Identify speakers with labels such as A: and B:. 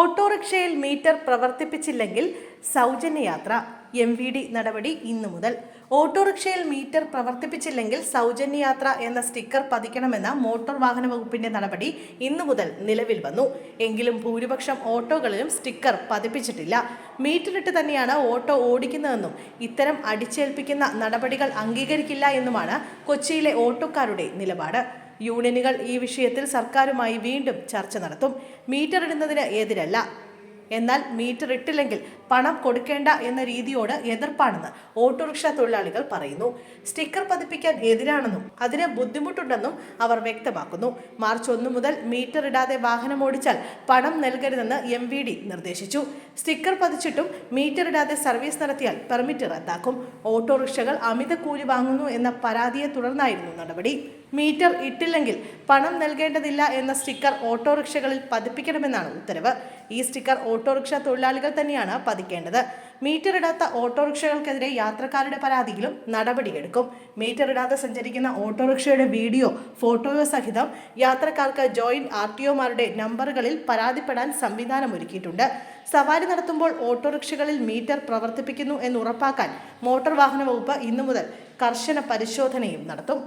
A: ഓട്ടോറിക്ഷയിൽ മീറ്റർ പ്രവർത്തിപ്പിച്ചില്ലെങ്കിൽ സൗജന്യ യാത്ര. MVD നടപടി ഇന്നു മുതൽ. ഓട്ടോറിക്ഷയിൽ മീറ്റർ പ്രവർത്തിപ്പിച്ചില്ലെങ്കിൽ സൗജന്യ യാത്ര എന്ന സ്റ്റിക്കർ പതിക്കണമെന്ന മോട്ടോർ വാഹന വകുപ്പിന്റെ നടപടി ഇന്നു മുതൽ നിലവിൽ വന്നു. എങ്കിലും ഭൂരിപക്ഷം ഓട്ടോകളിലും സ്റ്റിക്കർ പതിപ്പിച്ചിട്ടില്ല. മീറ്ററിട്ട് തന്നെയാണ് ഓട്ടോ ഓടിക്കുന്നതെന്നും ഇത്തരം അടിച്ചേൽപ്പിക്കുന്ന നടപടികൾ അംഗീകരിക്കില്ല എന്നുമാണ് കൊച്ചിയിലെ ഓട്ടോക്കാരുടെ നിലപാട്. യൂണിയനുകൾ ഈ വിഷയത്തിൽ സർക്കാരുമായി വീണ്ടും ചർച്ച നടത്തും. മീറ്റർ ഇടുന്നതിന് എതിരല്ല, എന്നാൽ മീറ്റർ ഇട്ടില്ലെങ്കിൽ പണം കൊടുക്കേണ്ട എന്ന രീതിയോട് എതിർപ്പാണെന്ന് ഓട്ടോറിക്ഷ തൊഴിലാളികൾ പറയുന്നു. സ്റ്റിക്കർ പതിപ്പിക്കാൻ എതിരാണെന്നും അതിന് ബുദ്ധിമുട്ടുണ്ടെന്നും അവർ വ്യക്തമാക്കുന്നു. മാർച്ച് 1 മുതൽ മീറ്റർ ഇടാതെ വാഹനം ഓടിച്ചാൽ പണം നൽകരുതെന്ന് MVD നിർദ്ദേശിച്ചു. സ്റ്റിക്കർ പതിച്ചിട്ടും മീറ്റർ ഇടാതെ സർവീസ് നടത്തിയാൽ പെർമിറ്റ് റദ്ദാക്കും. ഓട്ടോറിക്ഷകൾ അമിത കൂലി വാങ്ങുന്നു എന്ന പരാതിയെ തുടർന്നായിരുന്നു നടപടി. മീറ്റർ ഇട്ടില്ലെങ്കിൽ പണം നൽകേണ്ടതില്ല എന്ന സ്റ്റിക്കർ ഓട്ടോറിക്ഷകളിൽ പതിപ്പിക്കണമെന്നാണ് ഉത്തരവ്. ഈ സ്റ്റിക്കർ ഓട്ടോറിക്ഷ തൊഴിലാളികൾ തന്നെയാണ് പതിക്കേണ്ടത്. മീറ്റർ ഇടാത്ത ഓട്ടോറിക്ഷകൾക്കെതിരെ യാത്രക്കാരുടെ പരാതിയിലും നടപടിയെടുക്കും. മീറ്റർ ഇടാതെ സഞ്ചരിക്കുന്ന ഓട്ടോറിക്ഷയുടെ വീഡിയോ, ഫോട്ടോയോ സഹിതം യാത്രക്കാർക്ക് ജോയിന്റ് RTOമാരുടെ നമ്പറുകളിൽ പരാതിപ്പെടാൻ സംവിധാനമൊരുക്കിയിട്ടുണ്ട്. സവാരി നടത്തുമ്പോൾ ഓട്ടോറിക്ഷകളിൽ മീറ്റർ പ്രവർത്തിപ്പിക്കുന്നു എന്ന് ഉറപ്പാക്കാൻ മോട്ടോർ വാഹന വകുപ്പ് ഇന്നു മുതൽ കർശന പരിശോധനയും നടത്തും.